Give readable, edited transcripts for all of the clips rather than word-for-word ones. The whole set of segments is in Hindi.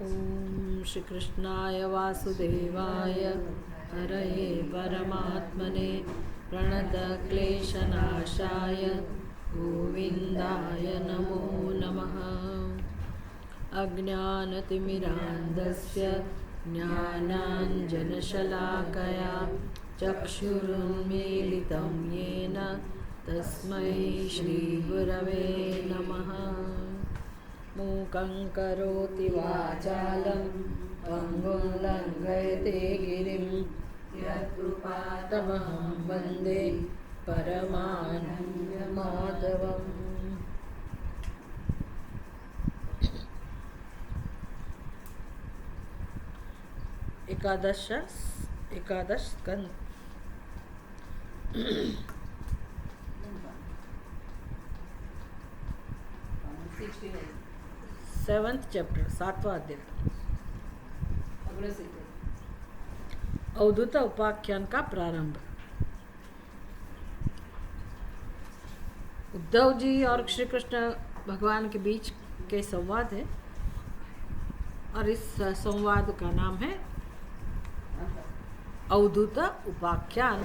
ओम श्री कृष्णाय वासुदेवाय हरये परमात्मने प्रणतक्लेशनाशाय गोविन्दाय नमो नमः। अज्ञानतिमिरान्धस्य ज्ञानाञ्जनशलाकया चक्षुरुन्मीलितं येन तस्मै श्रीगुरवे नमः। मूकं करोति वाचालं पङ्गुं लङ्घयते गिरिं यत्कृपातमहं वन्दे परमानन्दमाधवम्। एकादश स्कंद। 7th चैप्टर 7वां अध्याय। अवधूत उपाख्यान का प्रारंभ। उद्धव जी और श्री कृष्ण भगवान के बीच के संवाद है और इस संवाद का नाम है अवधूत उपाख्यान।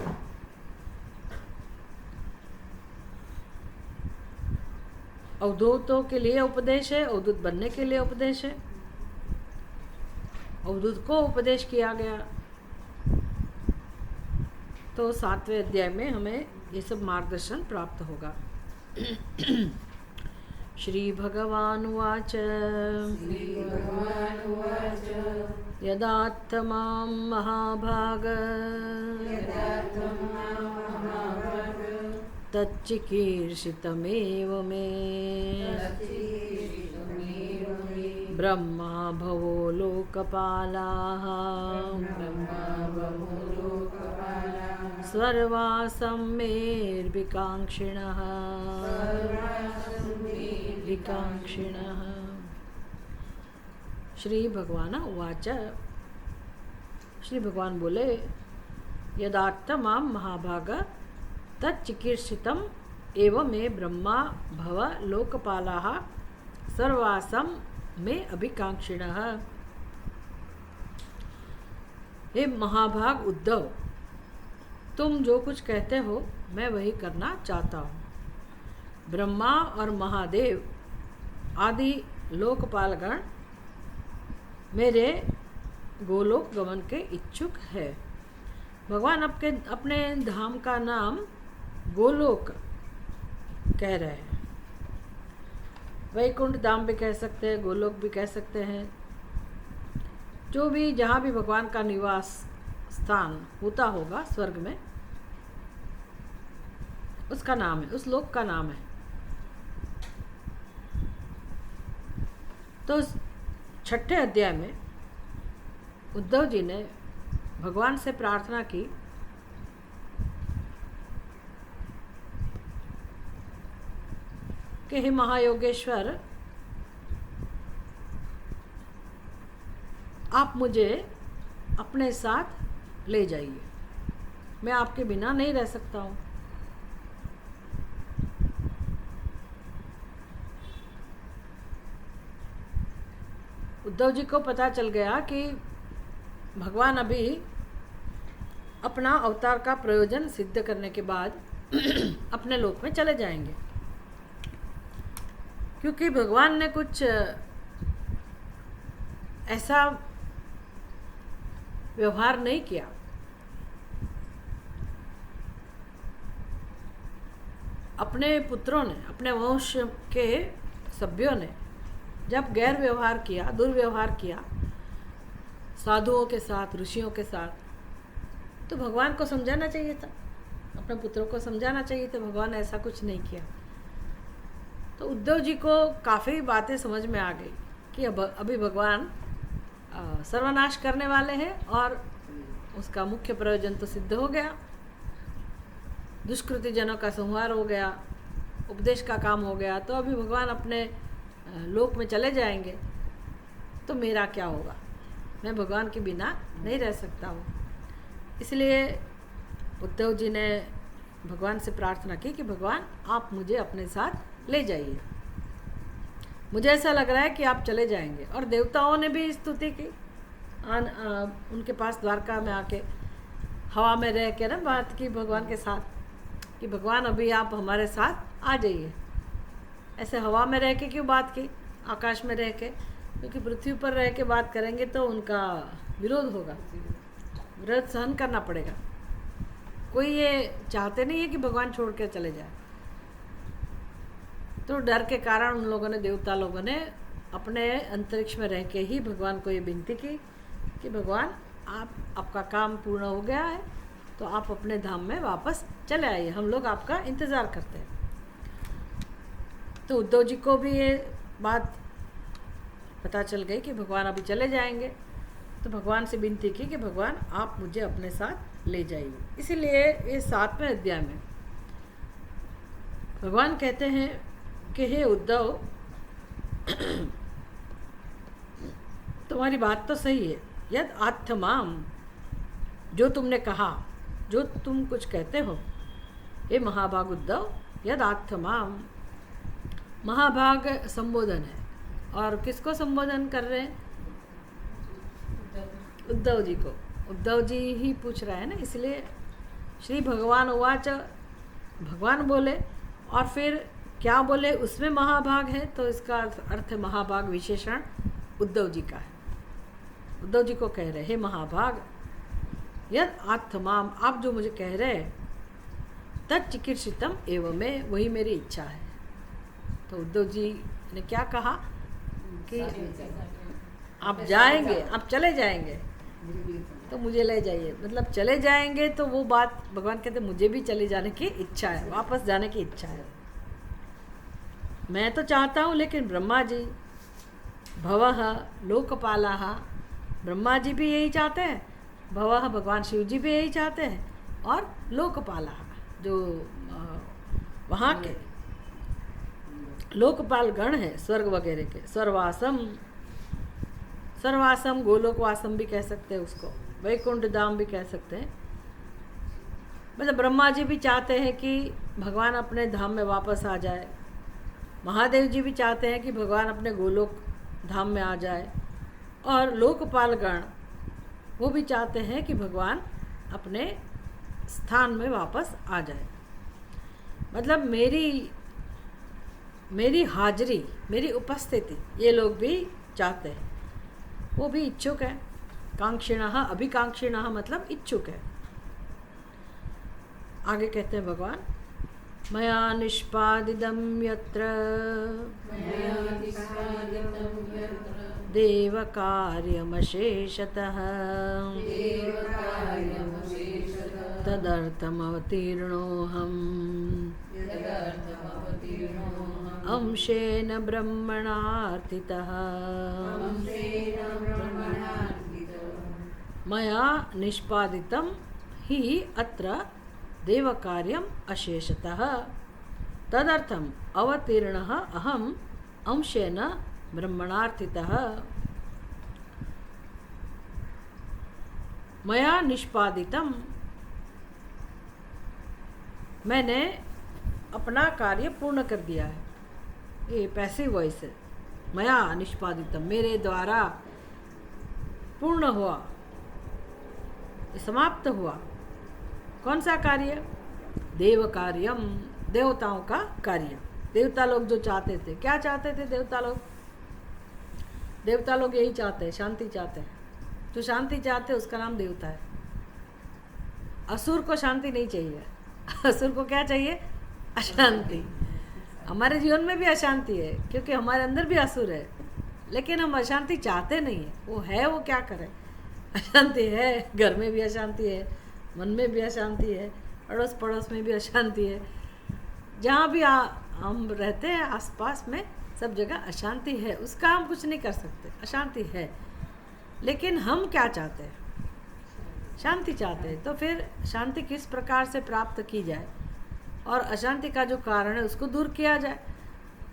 अवधूतों के लिए उपदेश है, अवधूत बनने के लिए उपदेश है, अवधूत को उपदेश किया गया। तो 7वें अध्याय में हमें ये सब मार्गदर्शन प्राप्त होगा। श्री भगवान उवाच यदात्मां महाभाग तच्चिकीर्षितमेव मे ब्रह्मा भवो लोकपालाः सर्वासं मेर्विकाङ्क्षिणः। श्री भगवान उवाच। श्री भगवान बोले, यदात्मां महाभाग तच्चिकीर्षितम् एव मे ब्रह्मा भव लोकपालाः सर्वासं मे अभिकांक्षिणः। हे महाभाग उद्धव, तुम जो कुछ कहते हो मैं वही करना चाहता हूँ। ब्रह्मा और महादेव आदि लोकपालगण मेरे गोलोक गमन के इच्छुक है। भगवान अपने धाम का नाम गोलोक कह रहे हैं। वैकुंठ धाम भी कह सकते हैं, गोलोक भी कह सकते हैं। जो भी जहाँ भी भगवान का निवास स्थान होता होगा स्वर्ग में, उसका नाम है, उस लोक का नाम है। तो 6ठे अध्याय में उद्धव जी ने भगवान से प्रार्थना की कि हे महायोगेश्वर, आप मुझे अपने साथ ले जाइए, मैं आपके बिना नहीं रह सकता हूँ। उद्धव जी को पता चल गया कि भगवान अभी अपना अवतार का प्रयोजन सिद्ध करने के बाद अपने लोक में चले जाएंगे, क्योंकि भगवान ने कुछ ऐसा व्यवहार नहीं किया। अपने पुत्रों ने, अपने वंश के सभ्यों ने जब गैर व्यवहार किया, दुर्व्यवहार किया साधुओं के साथ, ऋषियों के साथ, तो भगवान को समझाना चाहिए था, अपने पुत्रों को समझाना चाहिए था। भगवान ने ऐसा कुछ नहीं किया। तो उद्धव जी को काफ़ी बातें समझ में आ गई कि अभी भगवान सर्वनाश करने वाले हैं और उसका मुख्य प्रयोजन तो सिद्ध हो गया। दुष्कृति जनों का संहार हो गया, उपदेश का काम हो गया। तो अभी भगवान अपने लोक में चले जाएंगे, तो मेरा क्या होगा? मैं भगवान के बिना नहीं रह सकता हूँ। इसलिए उद्धव जी ने भगवान से प्रार्थना की कि भगवान आप मुझे अपने साथ ले जाइए। मुझे ऐसा लग रहा है कि आप चले जाएंगे। और देवताओं ने भी स्तुति की, उनके पास द्वारका में आके हवा में रह के ना बात की भगवान के साथ कि भगवान अभी आप हमारे साथ आ जाइए। ऐसे हवा में रह के क्यों बात की, आकाश में रह के? क्योंकि पृथ्वी पर रह के बात करेंगे तो उनका विरोध होगा, विरोध सहन करना पड़ेगा। कोई ये चाहते नहीं है कि भगवान छोड़ के चले जाए। तो डर के कारण उन लोगों ने, देवता लोगों ने अपने अंतरिक्ष में रह के ही भगवान को ये विनती की कि भगवान आपका काम पूर्ण हो गया है तो आप अपने धाम में वापस चले आइए, हम लोग आपका इंतज़ार करते हैं। तो उद्धव जी को भी ये बात पता चल गई कि भगवान अभी चले जाएंगे। तो भगवान से विनती की कि भगवान आप मुझे अपने साथ ले जाइए। इसीलिए ये 7वें अध्याय में भगवान कहते हैं कि हे उद्धव, तुम्हारी बात तो सही है। यद आत्माम, जो तुमने कहा, जो तुम कुछ कहते हो, ये महाभाग उद्धव, यद आत्माम, महाभाग संबोधन है। और किसको संबोधन कर रहे हैं? उद्धव जी को। उद्धव जी ही पूछ रहा है ना, इसलिए श्री भगवान उवाच, भगवान बोले और फिर क्या बोले उसमें महाभाग है, तो इसका अर्थ महाभाग विशेषण उद्धव जी का है। उद्धव जी को कह रहे, हे महाभाग, यद आत्माम, आप जो मुझे कह रहे हैं, तच्चिकीर्षितम एवं में, वही मेरी इच्छा है। तो उद्धव जी ने क्या कहा कि आप जाएंगे, आप चले जाएंगे तो मुझे ले जाइए। मतलब चले जाएंगे तो वो बात भगवान कहते मुझे भी चले जाने की इच्छा है, वापस जाने की इच्छा है। मैं तो चाहता हूँ, लेकिन ब्रह्मा जी, भवः लोकपालः, ब्रह्मा जी भी यही चाहते हैं, भवः भगवान शिव जी भी यही चाहते हैं, और लोकपालः जो वहाँ के लोकपाल गण है स्वर्ग वगैरह के, सर्वासम, सर्वासम गोलोकवासम भी कह सकते हैं उसको, वैकुंठ धाम भी कह सकते हैं। मतलब ब्रह्मा जी भी चाहते हैं कि भगवान अपने धाम में वापस आ जाए, महादेव जी भी चाहते हैं कि भगवान अपने गोलोक धाम में आ जाए, और लोकपाल गण वो भी चाहते हैं कि भगवान अपने स्थान में वापस आ जाए। मतलब मेरी हाजिरी, मेरी उपस्थिति ये लोग भी चाहते हैं, वो भी इच्छुक है। कांक्षिणः, अभिकांक्षिणः मतलब इच्छुक है। आगे कहते हैं भगवान, मया निष्पादितं यत्र देवकार्यमशेषतः तदर्थमवतीर्णोऽहम् अंशेन ब्रह्मणार्थितः। मया निष्पादितं हि अत्र देवकार्यम् अशेषतः तदर्थम् अवतीर्णः अहम् अंशेन ब्रह्मणार्थितः। मया निष्पादितम, मैंने अपना कार्य पूर्ण कर दिया है। ये पैसिव वॉइस है। मया निष्पादितम, मेरे द्वारा पूर्ण हुआ, समाप्त हुआ। कौन सा कार्य? देव कार्यम, देवताओं का कार्य। देवता लोग जो चाहते थे, क्या चाहते थे देवता लोग? देवता लोग यही चाहते हैं, शांति चाहते हैं। जो शांति चाहते हैं उसका नाम देवता है। असुर को शांति नहीं चाहिए। असुर को क्या चाहिए? अशांति। हमारे जीवन में भी अशांति है, क्योंकि हमारे अंदर भी असुर है, लेकिन हम अशांति चाहते नहीं है। वो है, वो क्या करे? अशांति है, घर में भी अशांति है, मन में भी अशांति है, अड़ोस पड़ोस में भी अशांति है। जहाँ भी हम रहते हैं आसपास में सब जगह अशांति है। उसका हम कुछ नहीं कर सकते, अशांति है। लेकिन हम क्या चाहते हैं? शांति चाहते हैं। तो फिर शांति किस प्रकार से प्राप्त की जाए और अशांति का जो कारण है उसको दूर किया जाए,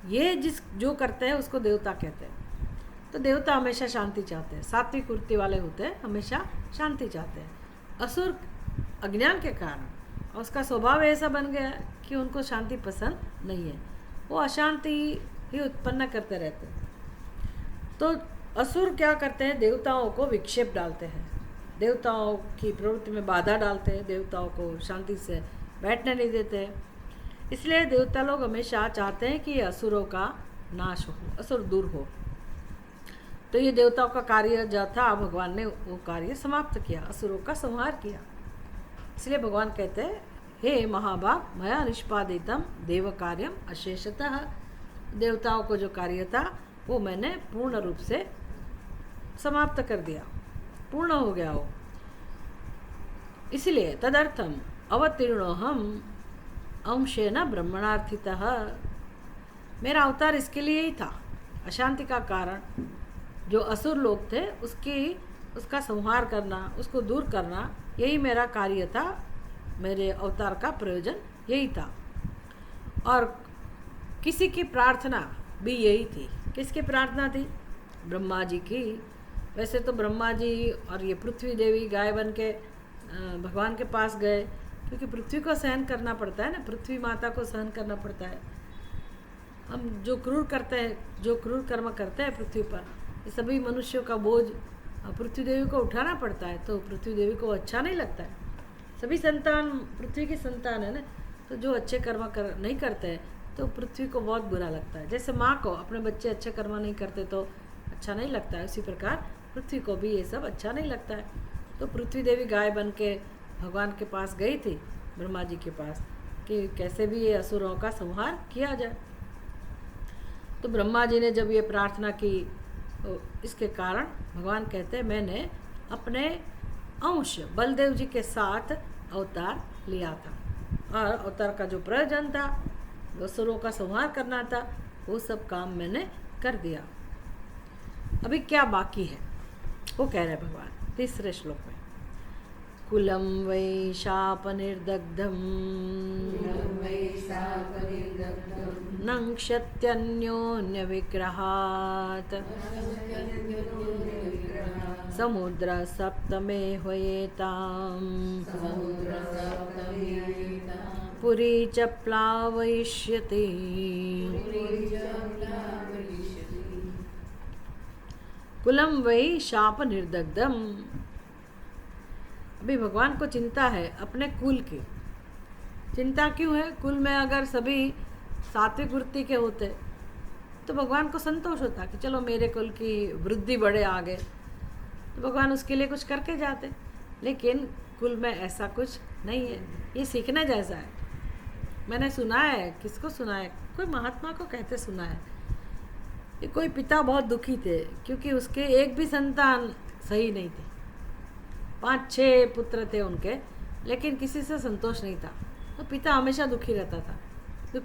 ये जो करते हैं उसको देवता कहते हैं। तो देवता हमेशा शांति चाहते हैं, सात्विक वृत्ति वाले होते हैं, हमेशा शांति चाहते हैं। असुर अज्ञान के कारण, और उसका स्वभाव ऐसा बन गया कि उनको शांति पसंद नहीं है। वो अशांति ही उत्पन्न करते रहते हैं। तो असुर क्या करते हैं, देवताओं को विक्षेप डालते हैं, देवताओं की प्रवृत्ति में बाधा डालते हैं, देवताओं को शांति से बैठने नहीं देते हैं। इसलिए देवता लोग हमेशा चाहते हैं कि असुरों का नाश हो, असुर दूर हो। तो ये देवताओं का कार्य जो था, भगवान ने वो कार्य समाप्त किया, असुरों का संहार किया। इसलिए भगवान कहते हैं, हे महाभाग, मया निष्पादितम देव कार्यम अशेषतः, देवताओं को जो कार्य था वो मैंने पूर्ण रूप से समाप्त कर दिया, पूर्ण हो गया वो। इसलिए तदर्थम अवतीर्णोहम अंशेन ब्रह्मणार्थितः, मेरा अवतार इसके लिए ही था, अशांति का कारण जो असुर लोग थे उसका संहार करना, उसको दूर करना, यही मेरा कार्य था, मेरे अवतार का प्रयोजन यही था। और किसी की प्रार्थना भी यही थी। किसकी प्रार्थना थी? ब्रह्मा जी की। वैसे तो ब्रह्मा जी और ये पृथ्वी देवी गाय बन के भगवान के पास गए, क्योंकि पृथ्वी को सहन करना पड़ता है ना, पृथ्वी माता को सहन करना पड़ता है। हम जो क्रूर करते हैं, जो क्रूर कर्म करते हैं पृथ्वी पर, ये सभी मनुष्यों का बोझ पृथ्वी देवी को उठाना पड़ता है, तो पृथ्वी देवी को अच्छा नहीं लगता है। सभी संतान पृथ्वी की संतान है ना, तो जो अच्छे कर्म नहीं करते हैं तो पृथ्वी को बहुत बुरा लगता है। जैसे माँ को अपने बच्चे अच्छे कर्म नहीं करते तो अच्छा नहीं लगता है, उसी प्रकार पृथ्वी को भी ये सब अच्छा नहीं लगता है। तो पृथ्वी देवी गाय बन के भगवान के पास गई थी, ब्रह्मा जी के पास, कि कैसे भी ये असुरों का संहार किया जाए। तो ब्रह्मा जी ने जब ये प्रार्थना की, तो इसके कारण भगवान कहते हैं, मैंने अपने अंश बलदेव जी के साथ अवतार लिया था, और अवतार का जो प्रयोजन था, असुरों का संहार करना था, वो सब काम मैंने कर दिया। अभी क्या बाकी है वो कह रहे भगवान तीसरे श्लोक में, कुलम वै शाप निर्दग्धम नंक्षत्यन्योन्य विग्रहात् समुद्र सप्तमे ह्वयेताम् पुरी च प्लावयिष्यति। कुलम वै शाप निर्दग्धम। अभी भगवान को चिंता है अपने कुल की। चिंता क्यों है? कुल में अगर सभी सात्विक वृत्ति के होते तो भगवान को संतोष होता कि चलो मेरे कुल की वृद्धि बढ़े आगे, तो भगवान उसके लिए कुछ करके जाते। लेकिन कुल में ऐसा कुछ नहीं है। ये सीखने जैसा है। मैंने सुना है, किसको सुना है, कोई महात्मा को कहते सुना है कि कोई पिता बहुत दुखी थे क्योंकि उसके एक भी संतान सही नहीं थे। 5-6 पुत्र थे उनके, लेकिन किसी से संतोष नहीं था। तो पिता हमेशा दुखी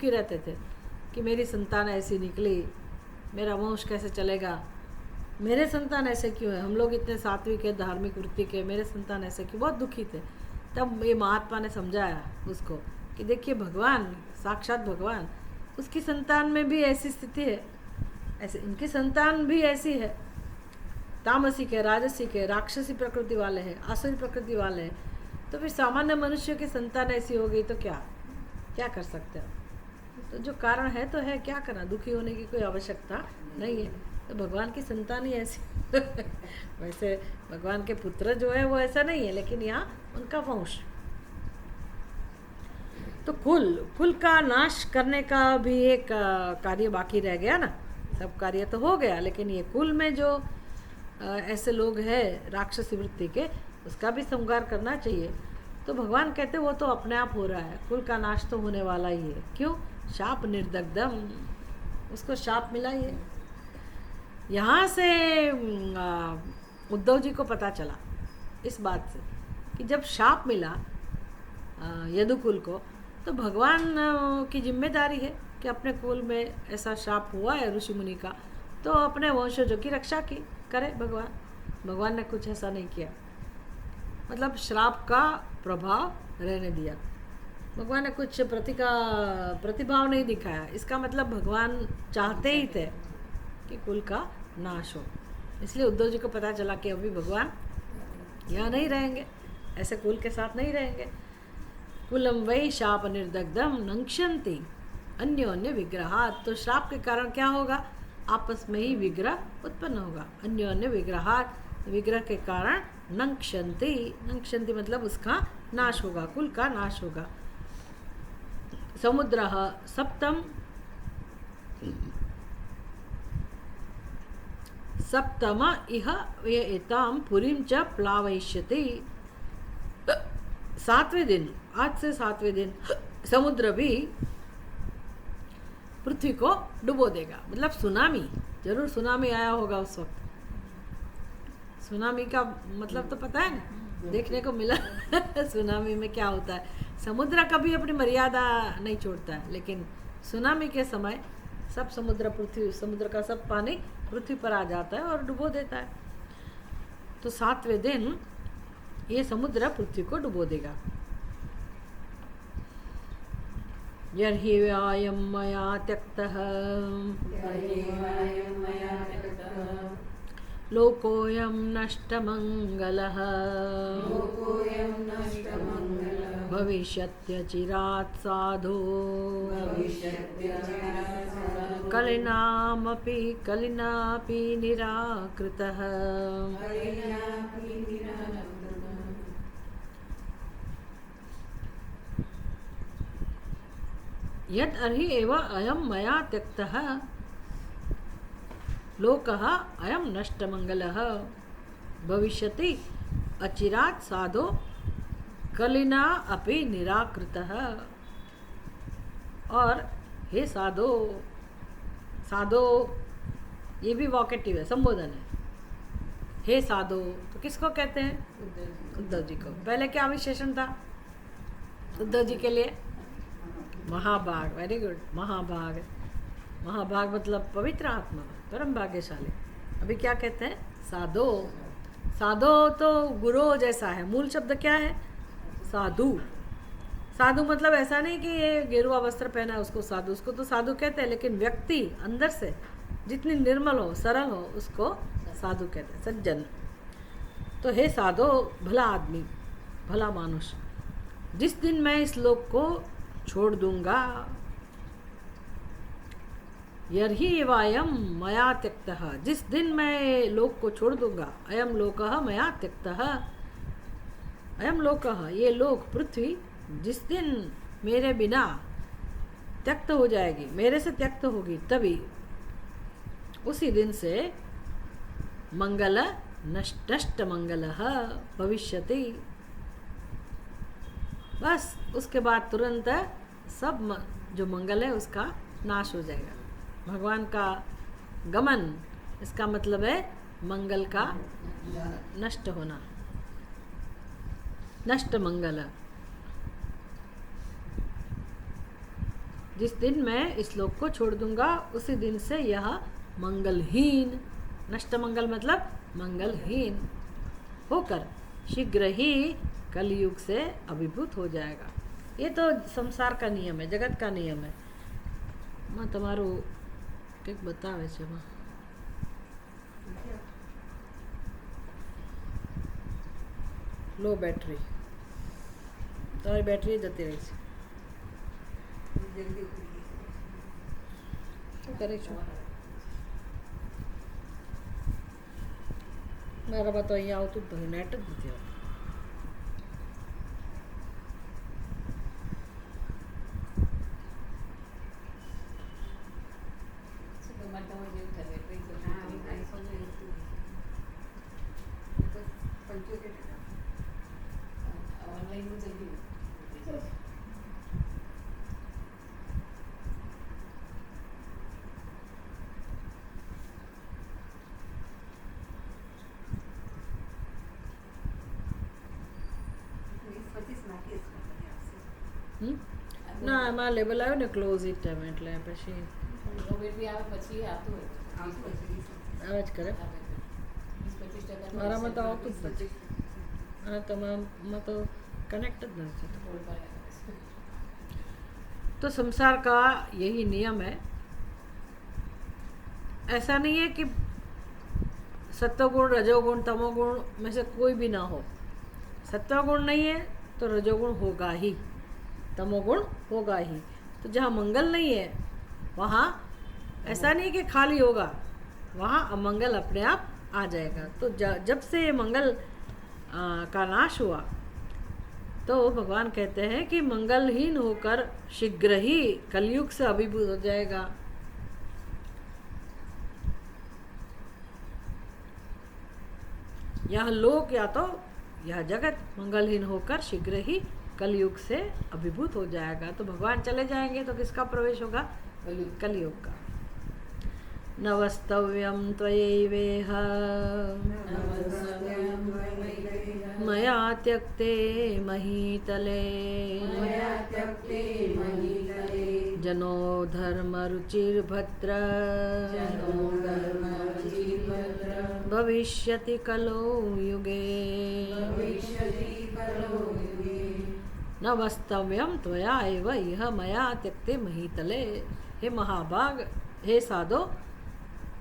रहते थे कि मेरी संतान ऐसी निकली, मेरा वंश कैसे चलेगा, मेरे संतान ऐसे क्यों है, हम लोग इतने सात्विक है, धार्मिक वृत्ति के, मेरे संतान ऐसे क्यों। बहुत दुखी थे। तब ये महात्मा ने समझाया उसको कि देखिए भगवान, साक्षात भगवान, उसकी संतान में भी ऐसी स्थिति है, ऐसे इनकी संतान भी ऐसी है, तामसिक है, राजसिक है, राक्षसी प्रकृति वाले हैं, आसुरी प्रकृति वाले हैं। तो फिर सामान्य मनुष्य की संतान ऐसी हो गई तो क्या कर सकते हो। तो जो कारण है तो है, क्या करना, दुखी होने की कोई आवश्यकता नहीं है। तो भगवान की संतान ही ऐसी वैसे भगवान के पुत्र जो है वो ऐसा नहीं है, लेकिन यहाँ उनका वंश। तो कुल का नाश करने का भी एक कार्य बाकी रह गया ना। सब कार्य तो हो गया, लेकिन ये कुल में जो ऐसे लोग हैं राक्षसी वृत्ति के, उसका भी संहार करना चाहिए। तो भगवान कहते वो तो अपने आप हो रहा है, कुल का नाश तो होने वाला ही है। क्यों? शाप निर्दग्धम, उसको शाप मिला ही है। यहाँ से उद्धव जी को पता चला इस बात से कि जब शाप मिला यदुकुल को, तो भगवान की जिम्मेदारी है कि अपने कुल में ऐसा शाप हुआ है ऋषि मुनि का, तो अपने वंशजों की रक्षा की करे भगवान ने कुछ ऐसा नहीं किया, मतलब श्राप का प्रभाव रहने दिया। भगवान ने कुछ प्रतिभाव नहीं दिखाया। इसका मतलब भगवान चाहते ही थे कि कुल का नाश हो। इसलिए उद्धव जी को पता चला कि अभी भगवान यहाँ नहीं रहेंगे, ऐसे कुल के साथ नहीं रहेंगे। कुलम वै शाप निर्दग्धम नंक्षन्ति अन्योन्य विग्रहात्, तो श्राप के कारण क्या होगा? आपस में ही विग्रह उत्पन्न होगा। अन्योन्य विग्रहात्, विग्रह के कारण नंक्षन्ति, नंक्षन्ति मतलब उसका नाश होगा, कुल का नाश होगा। समुद्रः सप्तम सप्तम इह एताम पुरीम च प्लावयिष्यति। 7वें दिन, आज से 7वें दिन समुद्र भी पृथ्वी को डुबो देगा। मतलब सुनामी, जरूर सुनामी आया होगा उस वक्त। सुनामी का मतलब तो पता है ना, देखने को मिला सुनामी में क्या होता है। समुद्र कभी अपनी मर्यादा नहीं छोड़ता है, लेकिन सुनामी के समय सब समुद्र का सब पानी पृथ्वी पर आ जाता है और डुबो देता है। तो 7वें दिन ये समुद्र पृथ्वी को डुबो देगा। यर्हि वायं मया त्यक्तः लोकोऽयं नष्टमङ्गलः भविष्यत्यचिरात् साधु कलिनापि निराकृतः। यत् अर्हि एव अयं मया त्यक्तः लोकः अयं नष्टमङ्गलः भविष्यति अचिरात् साधो कलिना अपि निराकृतः। और हे साधो, साधो ये भी वोकेटिव है, संबोधन है। हे साधो तो किसको कहते हैं? उद्धव जी को। पहले क्या विशेषण था उद्धव जी के लिए? महाभाग। वेरी गुड, महाभाग। महाभाग मतलब पवित्र आत्मा, परम भाग्यशाली। अभी क्या कहते हैं? साधो। साधो तो गुरु जैसा है। मूल शब्द क्या है? साधु। साधु मतलब ऐसा नहीं कि ये गेरुआ वस्त्र पहना है उसको साधु, उसको तो साधु कहते हैं, लेकिन व्यक्ति अंदर से जितनी निर्मल हो, सरल हो, उसको साधु कहते हैं, सज्जन। तो हे साधो, भला आदमी, भला मानुष, जिस दिन मैं इस लोक को छोड़ दूंगा, यर्हि एवायम मया त्यक्तः, जिस दिन मैं लोक को छोड़ दूंगा, अयम लोकः मया त्यक्तः, अयम लोकः, ये लोक पृथ्वी जिस दिन मेरे बिना त्यक्त हो जाएगी, मेरे से त्यक्त होगी, तभी उसी दिन से मंगल नष्ट मंगलः भविष्यति। बस उसके बाद तुरंत सब जो मंगल है उसका नाश हो जाएगा। भगवान का गमन, इसका मतलब है मंगल का नष्ट होना, नष्ट मंगल। जिस दिन मैं इस लोक को छोड़ दूंगा, उसी दिन से यह मंगलहीन, नष्ट मंगल मतलब मंगलहीन होकर शीघ्र ही कलयुग से अभिभूत हो जाएगा। ये तो संसार का नियम है, जगत का नियम है। मैं તમારું કંઈક બતાવે છે એમાં લો બેટરી, તમારી બેટરી જતી રહી છે, શું કરે છો? મારામાં તો અહીંયા આવતું જ નથી, નેટ જ નથી આવતું. ના એમાં લેબલ આવ્યું ને ક્લોઝ ઇટ એમ, એટલે પછી આવે જ કરે. મારામાં તો આવતું જ નથી, અને તમારામાં તો कनेक्ट જ નથી. तो संसार का यही नियम है. ऐसा नहीं है कि सत्वगुण रजोगुण तमोगुण में से कोई भी ना हो. सत्वगुण नहीं है तो रजोगुण होगा ही, तमोगुण होगा ही. तो जहाँ मंगल नहीं है वहाँ ऐसा नहीं कि खाली होगा, वहाँ अमंगल अपने आप आ जाएगा। तो जब से ये मंगल का नाश हुआ तो भगवान कहते हैं कि मंगलहीन होकर शीघ्र ही कलयुग से अभिभूत हो जाएगा। यह लोक या तो यह जगत मंगलहीन होकर शीघ्र ही कलयुग से अभिभूत हो जाएगा। तो भगवान चले जाएंगे तो किसका प्रवेश होगा? कलयुग का। नवस्तव्यं त्वयैवेह मया त्यक्ते महीतले जनो धर्मरुचिर्भद्र भविष्यति कलो युगे। नवस्तव्यं त्वया एव इह मया त्यक्ते महीतले। हे महाभाग, हे साधो,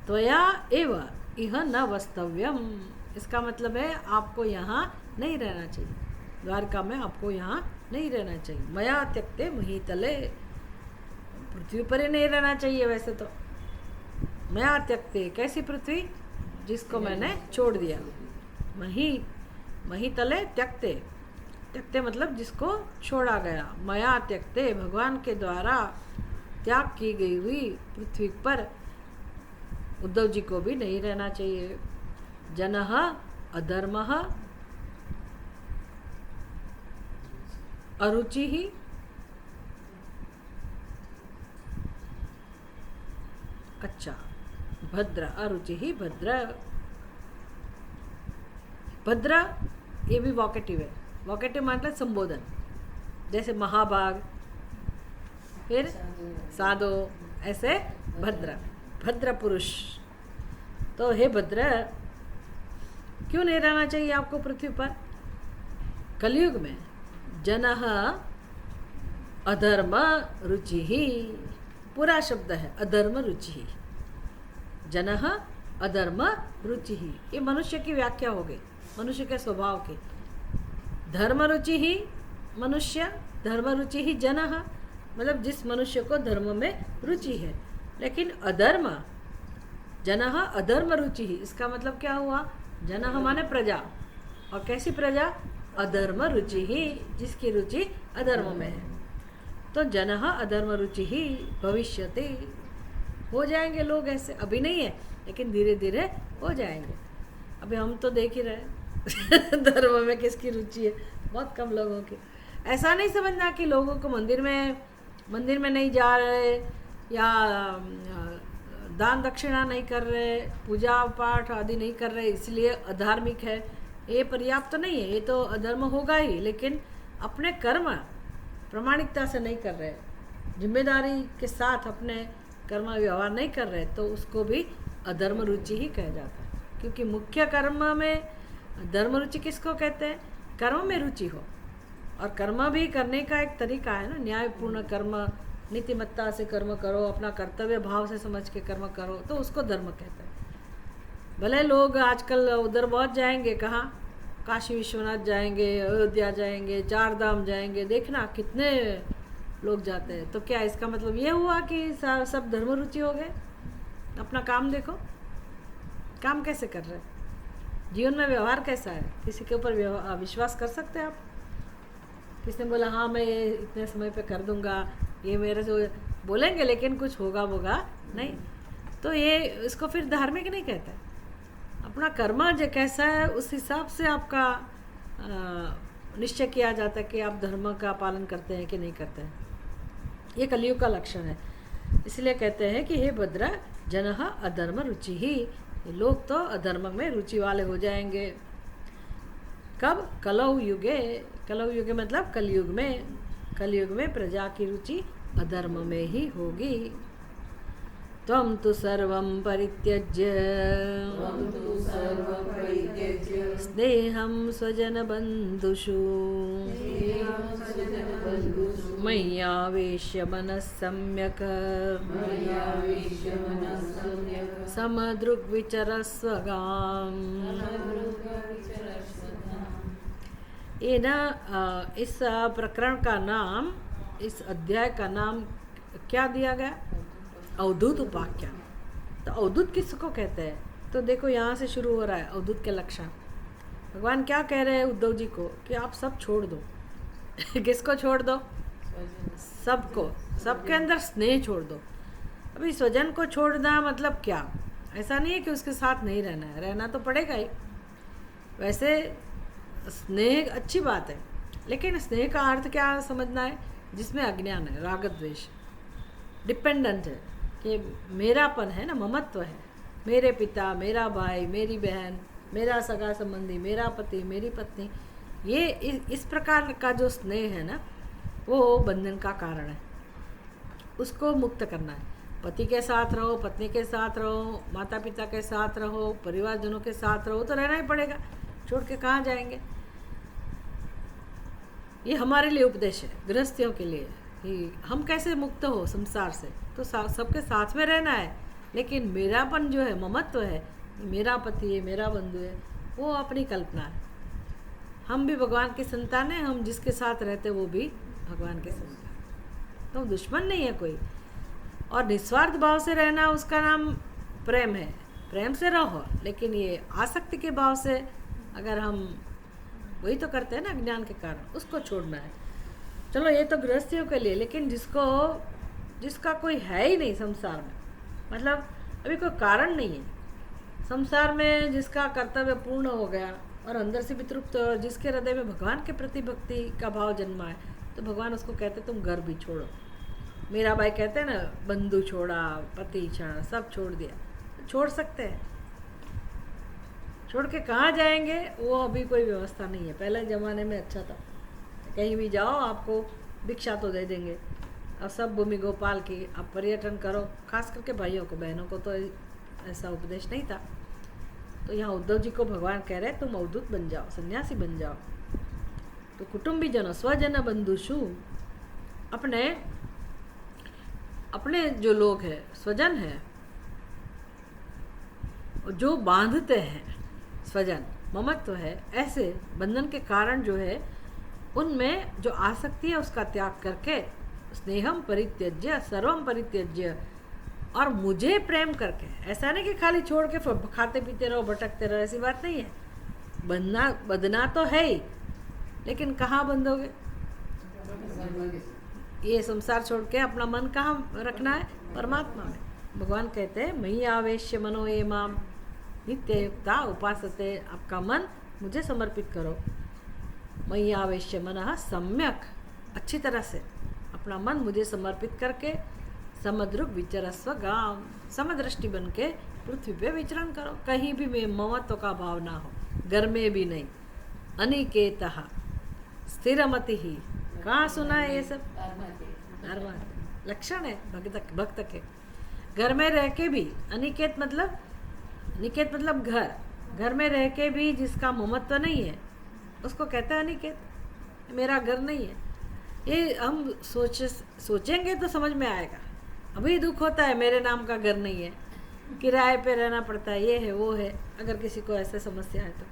त्वया एव इह न वस्तव्यम, इसका मतलब है आपको यहाँ नहीं रहना चाहिए, द्वारका में आपको यहाँ नहीं रहना चाहिए। मया त्यक्ते महीतले, पृथ्वी पर ही नहीं रहना चाहिए। वैसे तो मया त्यक्ते, कैसी पृथ्वी? जिसको मैंने छोड़ दिया। महीतले त्यक्ते, त्यक्ते मतलब जिसको छोड़ा गया। मया त्यक्ते, भगवान के द्वारा त्याग की गई हुई पृथ्वी पर उद्धव जी को भी नहीं रहना चाहिए। जनः अधर्मः अरुचि ही, अच्छा, भद्र, अरुचि ही भद्र। भद्र ये भी वॉकेटिव है। वॉकेटिव मतलब संबोधन, जैसे महाभाग, फिर साधो, ऐसे भद्र, भद्र पुरुष। तो हे भद्र, क्यों नहीं रहना चाहिए आपको पृथ्वी पर? कलयुग में जनः अधर्म रुचि ही, पूरा शब्द है अधर्म रुचि ही। जनः अधर्म रुचि ही, ये मनुष्य की व्याख्या हो गई, मनुष्य के स्वभाव की। धर्म रुचि ही मनुष्य, धर्म रुचि ही जनः, मतलब जिस मनुष्य को धर्म में रुचि है। लेकिन अधर्म, जनः अधर्म रुचि ही, इसका मतलब क्या हुआ? जनः माने प्रजा, और कैसी प्रजा? अधर्म रुचि ही, जिसकी रुचि अधर्म में है। तो जनः अधर्म रुचि ही भविष्यति, हो जाएंगे लोग ऐसे। अभी नहीं है लेकिन धीरे धीरे हो जाएंगे। अभी हम तो देख ही रहे धर्म में किसकी रुचि है, बहुत कम लोगों की। ऐसा नहीं समझना कि लोगों को मंदिर में नहीं जा रहे या दान दक्षिणा नहीं कर रहे, पूजा पाठ आदि नहीं कर रहे इसलिए अधार्मिक है, ये पर्याप्त तो नहीं है। ये तो अधर्म होगा ही, लेकिन अपने कर्म प्रामाणिकता से नहीं कर रहे, जिम्मेदारी के साथ अपने कर्म व्यवहार नहीं कर रहे, तो उसको भी अधर्म रुचि ही कहा जाता है। क्योंकि मुख्य कर्म में धर्म रुचि किसको कहते हैं? कर्म में रुचि हो, और कर्म भी करने का एक तरीका है ना, न्यायपूर्ण कर्म, नीतिमत्ता से कर्म करो, अपना कर्तव्य भाव से समझ के कर्म करो, तो उसको धर्म कहते हैं। भले लोग आजकल उधर बहुत जाएंगे, कहाँ? काशी विश्वनाथ जाएंगे, अयोध्या जाएंगे, चार धाम जाएंगे, देखना कितने लोग जाते हैं। तो क्या इसका मतलब ये हुआ कि सब धर्म रुचि हो गए? अपना काम देखो, काम कैसे कर रहे हैं, जीवन में व्यवहार कैसा है, किसी के ऊपर विश्वास कर सकते हैं आप? किसने बोला हाँ मैं ये इतने समय पे कर दूंगा, ये मेरे से बोलेंगे, लेकिन कुछ होगा नहीं। तो ये इसको फिर धार्मिक नहीं कहते। अपना कर्म जो कैसा है उस हिसाब से आपका निश्चय किया जाता है कि आप धर्म का पालन करते हैं कि नहीं करते हैं। ये कलयुग का लक्षण है। इसलिए कहते हैं कि हे भद्र, जनः अधर्म रुचि ही, ये लोग तो अधर्म में रुचि वाले हो जाएंगे। कब? कलौ युगे, कलौ युगे मतलब कलयुग में। कलयुग में प्रजा की रुचि अधर्म में ही होगी। त्वं तु सर्वं परित्यज्य स्नेहं स्वजनबन्धुषु मय्यावेश्य मनः सम्यक् समदृग्विचरस्व गाम्। ये ना इस प्रकरण का नाम, इस अध्याय का नाम क्या दिया गया? अवधूत उपाख्यान। तो अवधूत किसको कहते हैं? तो देखो यहाँ से शुरू हो रहा है अवधूत के लक्षण। भगवान क्या कह रहे हैं उद्धव जी को कि आप सब छोड़ दो। किसको छोड़ दो? सबको, सबके अंदर स्नेह छोड़ दो। अभी स्वजन को छोड़ना मतलब क्या? ऐसा नहीं है कि उसके साथ नहीं रहना है, रहना तो पड़ेगा ही। वैसे स्नेह अच्छी बात है, लेकिन स्नेह का अर्थ क्या समझना है? जिसमें अज्ञान है, राग द्वेष, डिपेंडेंट है, कि मेरापन है ना, ममत्व है। मेरे पिता, मेरा भाई, मेरी बहन, मेरा सगा संबंधी, मेरा पति, मेरी पत्नी, ये इस प्रकार का जो स्नेह है ना, वो बंधन का कारण है। उसको मुक्त करना है। पति के साथ रहो, पत्नी के साथ रहो, माता पिता के साथ रहो, परिवारजनों के साथ रहो, तो रहना ही पड़ेगा, छोड़ के कहाँ जाएंगे। ये हमारे लिए उपदेश है, गृहस्थियों के लिए, कि हम कैसे मुक्त हो संसार से। तो सबके साथ में रहना है, लेकिन मेरापन जो है, ममत्व है, मेरा पति है, मेरा बंधु है, वो अपनी कल्पना है। हम भी भगवान की संतान है, हम जिसके साथ रहते वो भी भगवान के संतान, तो दुश्मन नहीं है कोई। और निस्वार्थ भाव से रहना, उसका नाम प्रेम है। प्रेम से रहो, लेकिन ये आसक्ति के भाव से अगर हम वही तो करते हैं ना ज्ञान के कारण, उसको छोड़ना है। चलो ये तो गृहस्थियों के लिए, लेकिन जिसका कोई है ही नहीं संसार में, मतलब अभी कोई कारण नहीं है संसार में, जिसका कर्तव्य पूर्ण हो गया और अंदर से भी तृप्त, और जिसके हृदय में भगवान के प्रति भक्ति का भाव जन्मा है, तो भगवान उसको कहते तुम घर भी छोड़ो। मेरा भाई कहते हैं ना, बंधु छोड़ा, पति छोड़ा, सब छोड़ दिया। छोड़ सकते हैं, छोड़ के कहाँ जाएंगे? वो अभी कोई व्यवस्था नहीं है। पहले ज़माने में अच्छा था, कहीं भी जाओ आपको भिक्षा तो दे देंगे। अब सब भूमि गोपाल की, आप पर्यटन करो, खास करके भाइयों को, बहनों को तो ऐसा उपदेश नहीं था। तो यहाँ उद्धव जी को भगवान कह रहे तुम अवधूत बन जाओ, सन्यासी बन जाओ। तो कुटुंबी जनों, स्वजन बंधुषु, अपने जो लोग हैं, स्वजन है, जो बांधते हैं, स्वजन ममत्व है, ऐसे बंधन के कारण जो है, उनमें जो आसक्ति है उसका त्याग करके स्नेहम परित्यज्य सर्वम परित्यज्य, और मुझे प्रेम करके। ऐसा नहीं कि खाली छोड़ के खाते पीते रहो, भटकते रहो, ऐसी बात नहीं है। बंधना तो है ही, लेकिन कहाँ बंधोगे? ये संसार छोड़ के अपना मन कहाँ रखना है? परमात्मा में। भगवान कहते हैं मयि आवेश्य मनो ये माम नित्य युक्ता उपासते, आपका मन मुझे समर्पित करो। मयि आवेश्य मनः सम्यक, अच्छी तरह से अपना मन मुझे समर्पित करके समद्रुग विचरस्व गाम, समदृष्टि बन के पृथ्वी पे विचरण करो। कहीं भी ममत्व का भाव ना हो, घर में भी नहीं। अनिकेतः स्थिरमति ही, कहाँ सुना है ये सब? लक्षण है भक्त के। घर में रह के भी, अनिकेत मतलब घर में रह के भी जिसका ममत्व नहीं है, उसको कहते हैं अनिकेत। मेरा घर नहीं है, ये हम सोचेंगे तो समझ में आएगा। अभी दुख होता है मेरे नाम का घर नहीं है, किराए पे रहना पड़ता है, ये है वो है, अगर किसी को ऐसे समस्या है तो।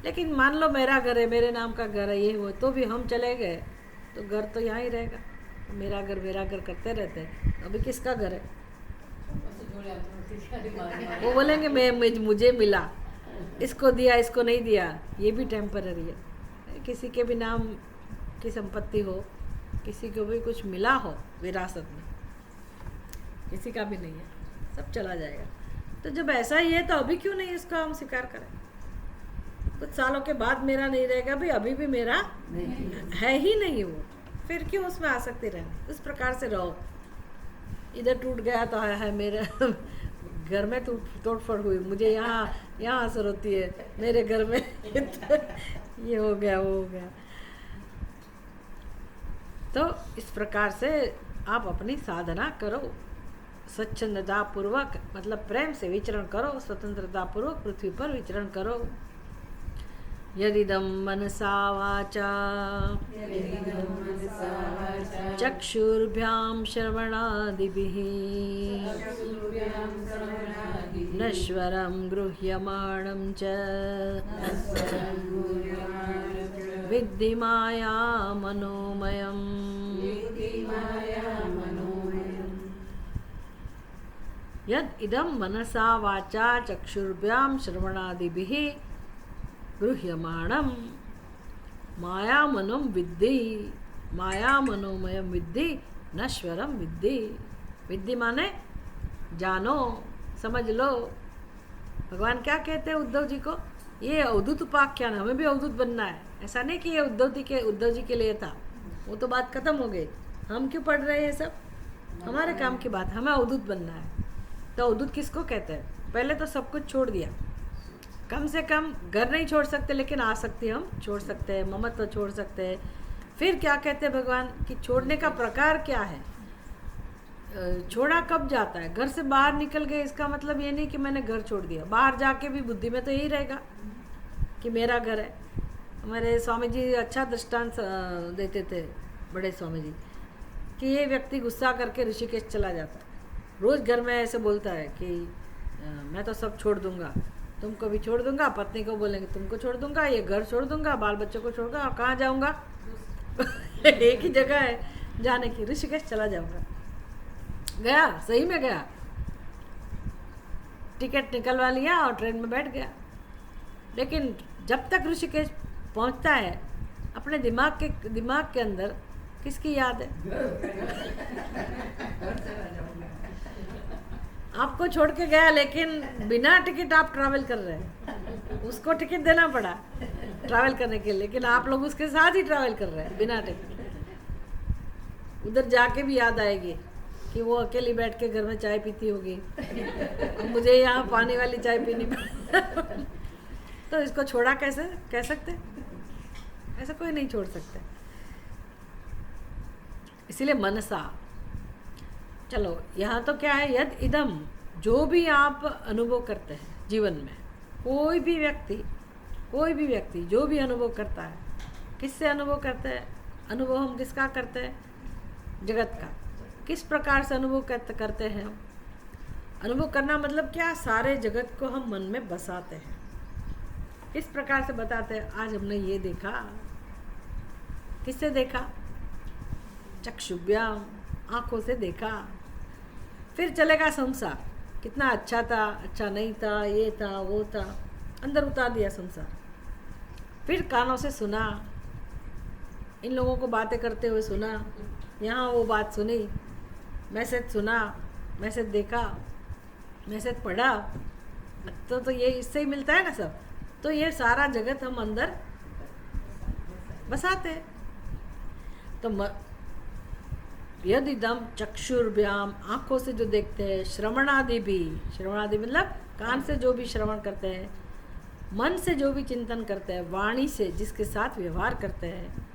लेकिन मान लो मेरा घर है, मेरे नाम का घर है, ये वो, तो भी हम चले गए तो घर तो यहाँ ही रहेगा। मेरा घर करते रहते हैं, अभी किसका घर है? वो बोलेंगे मुझे मिला, इसको दिया, इसको नहीं दिया, ये भी टेम्पररी है। किसी के भी नाम की संपत्ति हो, किसी को भी कुछ मिला हो विरासत में, किसी का भी नहीं है, सब चला जाएगा। तो जब ऐसा ही है तो अभी क्यों नहीं इसका हम स्वीकार करें? कुछ सालों के बाद मेरा नहीं रहेगा, भाई अभी भी मेरा है ही नहीं वो, फिर क्यों उसमें आसक्ति रहनी? उस प्रकार से रहो। इधर टूट गया तो है मेरे घर में तोड़फोड़ हुई, मुझे यहाँ असर होती है, मेरे घर में ये हो गया वो हो गया। तो इस प्रकार से आप अपनी साधना करो, स्वच्छंदता पूर्वक, मतलब प्रेम से विचरण करो, स्वतंत्रता पूर्वक पृथ्वी पर विचरण करो। यदिदं मनसा वाचा चक्षुर्भ्यां श्रवणादिभिः नश्वरं गृह्यमाणं च विद्धि माया मनोमयम्। यद इदम मनसा वाचा चक्षुर्भ्याम श्रवणादिभिः गृह्यमाणम माया मनोम विद्धि, माया मनोमयम विद्धि नश्वरम विद्धि। विद्धि माने जानो, समझ लो। भगवान क्या कहते हैं उद्धव जी को? ये अवधूत उपाख्यान, हमें भी अवधूत बनना है। ऐसा नहीं कि ये उद्धव जी के लिए था, वो तो बात खत्म हो गई। हम क्यों पढ़ रहे हैं सब? हमारे काम की बात, हमें अवधूत बनना है। तो अवधूत किसको कहते हैं? पहले तो सब कुछ छोड़ दिया, कम से कम घर नहीं छोड़ सकते लेकिन आसक्ति हम छोड़ सकते हैं, ममत्व छोड़ सकते हैं। फिर क्या कहते हैं भगवान कि छोड़ने का प्रकार क्या है? छोड़ा कब जाता है? घर से बाहर निकल गए, इसका मतलब ये नहीं कि मैंने घर छोड़ दिया। बाहर जाके भी बुद्धि में तो यही रहेगा कि मेरा घर है। हमारे स्वामी जी अच्छा दृष्टांत देते थे, बड़े स्वामी जी, कि ये व्यक्ति गुस्सा करके ऋषिकेश चला जाता है, रोज़ घर में ऐसे बोलता है कि मैं तो सब छोड़ दूंगा, तुमको भी छोड़ दूंगा, पत्नी को बोलेंगे तुमको छोड़ दूंगा, ये घर छोड़ दूंगा, बाल बच्चों को छोड़ दूंगा, और कहाँ जाऊंगा? एक ही जगह है जाने की, ऋषिकेश चला जाऊंगा। गया, सही में गया, टिकट निकलवा लिया और ट्रेन में बैठ गया। लेकिन जब तक ऋषिकेश पहुंचता है, अपने दिमाग के अंदर किसकी याद है? आपको छोड़ के गया, लेकिन बिना टिकट आप ट्रैवल कर रहे हैं। उसको टिकट देना पड़ा ट्रैवल करने के लिए, लेकिन आप लोग उसके साथ ही ट्रैवल कर रहे हैं बिना टिकट। उधर जाके भी याद आएगी कि वो अकेली बैठ के घर में चाय पीती होगी, मुझे यहाँ पानी वाली चाय पीनी पड़ी। तो इसको छोड़ा कैसे कह सकते? ऐसा कोई नहीं छोड़ सकते। इसीलिए मनसा। चलो यहाँ तो क्या है, यद इदम, जो भी आप अनुभव करते हैं जीवन में, कोई भी व्यक्ति जो भी अनुभव करता है, किससे अनुभव करते हैं? अनुभव हम किसका करते हैं? जगत का। किस प्रकार से अनुभव करते हैं हम? अनुभव करना मतलब क्या? सारे जगत को हम मन में बसाते हैं। किस प्रकार से बताते हैं? आज हमने ये देखा। किससे देखा? चक्षुभ्याम, आंखों से देखा। फिर चलेगा संसार, कितना अच्छा था, अच्छा नहीं था, ये था, वो था, अंदर उतार दिया संसार। फिर कानों से सुना, इन लोगों को बातें करते हुए सुना, यहाँ वो बात सुनी, मैसेज सुना, मैसेज देखा, मैसेज पढ़ा, तो ये इससे ही मिलता है ना सब। तो ये सारा जगत हम अंदर बसाते हैं। तो यदिदम चक्षुर्भ्याम, आँखों से जो देखते हैं, श्रवणादि भी, श्रवणादि मतलब कान से जो भी श्रवण करते हैं, मन से जो भी चिंतन करते हैं, वाणी से जिसके साथ व्यवहार करते हैं,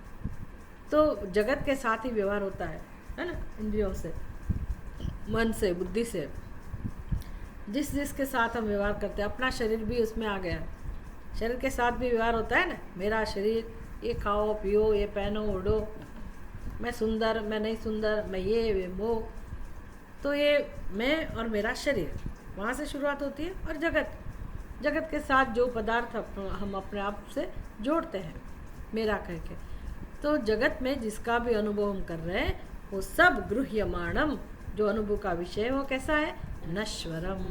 तो जगत के साथ ही व्यवहार होता है ना? इंद्रियों से, मन से, बुद्धि से, जिसके साथ हम व्यवहार करते हैं। अपना शरीर भी उसमें आ गया, शरीर के साथ भी व्यवहार होता है ना। मेरा शरीर, ये खाओ पियो, ये पहनो ओढ़ो, मैं सुंदर, मैं नहीं सुंदर, मैं ये वो, तो ये मैं और मेरा शरीर, वहाँ से शुरुआत होती है। और जगत के साथ जो पदार्थ हम अपने आप से जोड़ते हैं, मेरा कह के, तो जगत में जिसका भी अनुभव हम कर रहे हैं, वो सब गृह्यमाणम, जो अनुभव का विषय है, वो कैसा है? नश्वरम।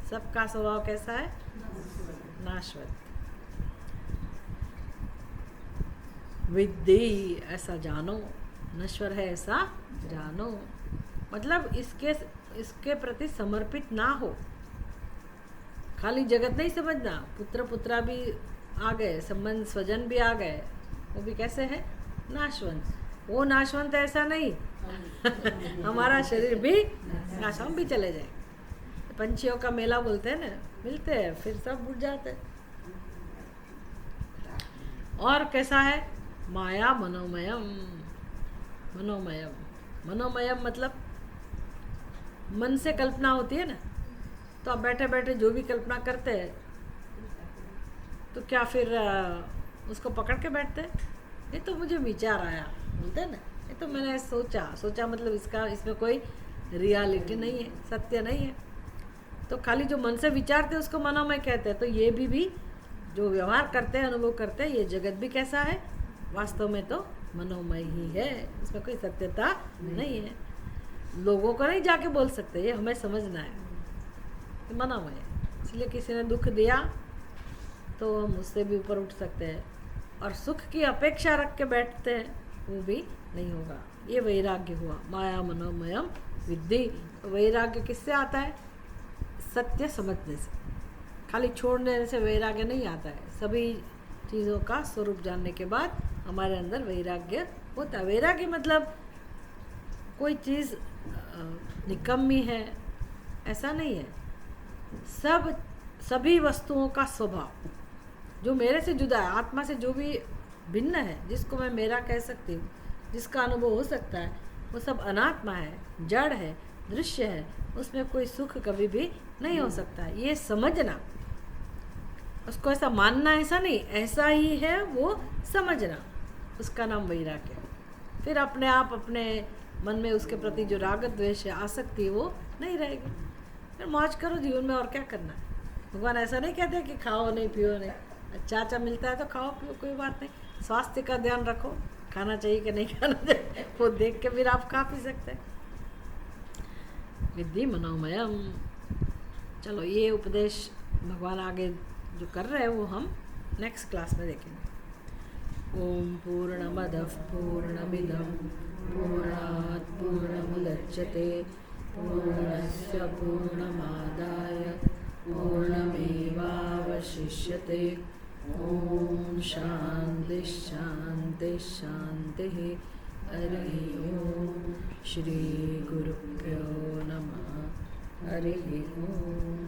सबका स्वभाव कैसा है? नाशवत। विद्धि, ऐसा जानो, नश्वर है ऐसा जानो। मतलब इसके प्रति समर्पित ना हो। खाली जगत नहीं समझना, पुत्रा भी आ गए, संबंध स्वजन भी आ गए, वो भी कैसे है? नाशवंत। वो नाशवंत ऐसा नहीं हमारा शरीर भी नाश, हम भी चले जाए। पंछियों का मेला बोलते हैं ना, मिलते हैं फिर सब उड़ जाते हैं। और कैसा है? माया मनोमयम। मनोमयम मतलब मन से कल्पना होती है ना, तो आप बैठे बैठे जो भी कल्पना करते हैं, तो क्या फिर उसको पकड़ के बैठते हैं? ये तो मुझे विचार आया, बोलते हैं ना, ये तो मैंने सोचा मतलब इसमें कोई रियलिटी नहीं है, सत्य नहीं है। तो खाली जो मन से विचारते हैं उसको मनोमय कहते हैं। तो ये भी जो व्यवहार करते हैं, अनुभव करते हैं, ये जगत भी कैसा है? वास्तव में तो मनोमय ही है, इसमें कोई सत्यता नहीं है। लोगों को नहीं जाके बोल सकते, ये हमें समझना है, ये मनोमय है। इसलिए किसी ने दुख दिया तो हम उससे भी ऊपर उठ सकते हैं, और सुख की अपेक्षा रख के बैठते हैं वो भी नहीं होगा। ये वैराग्य हुआ। माया मनोमयम विद्धि। वैराग्य किससे आता है? सत्य समझने से। खाली छोड़ने से वैराग्य नहीं आता है, सभी चीज़ों का स्वरूप जानने के बाद हमारे अंदर वैराग्य होता है। वैराग्य मतलब कोई चीज़ निकम्मी है ऐसा नहीं है। सभी वस्तुओं का स्वभाव जो मेरे से जुदा है, आत्मा से जो भी भिन्न है, जिसको मैं मेरा कह सकती हूँ, जिसका अनुभव हो सकता है, वो सब अनात्मा है, जड़ है, दृश्य है, उसमें कोई सुख कभी भी नहीं हो सकता है। ये समझना, उसको ऐसा मानना ऐसा नहीं, ऐसा ही है वो समझना, उसका नाम वैराग्य है। फिर अपने आप अपने मन में उसके प्रति जो राग द्वेष है, आसक्ति है, वो नहीं रहेगी। फिर मौज करो जीवन में, और क्या करना है। भगवान ऐसा नहीं कहते कि खाओ नहीं पियो नहीं, अच्छा मिलता है तो खाओ पियो, कोई बात नहीं। स्वास्थ्य का ध्यान रखो, खाना चाहिए कि नहीं खाना चाहिए वो देख के फिर आप खा पी सकते हैं। विद्धि मनोमयम। चलो ये उपदेश भगवान आगे जो कर रहे हैं वो हम नेक्स्ट क्लास में देखेंगे। ओम पूर्णमदः पूर्णमिदं पूर्णात् पूर्णमुदच्यते पूर्णस्य पूर्णमादाय पूर्णमेवावशिष्यते। ओम शांति शांति शांति। हरि ओम। श्री गुरुभ्यो नमः। हरि ओम।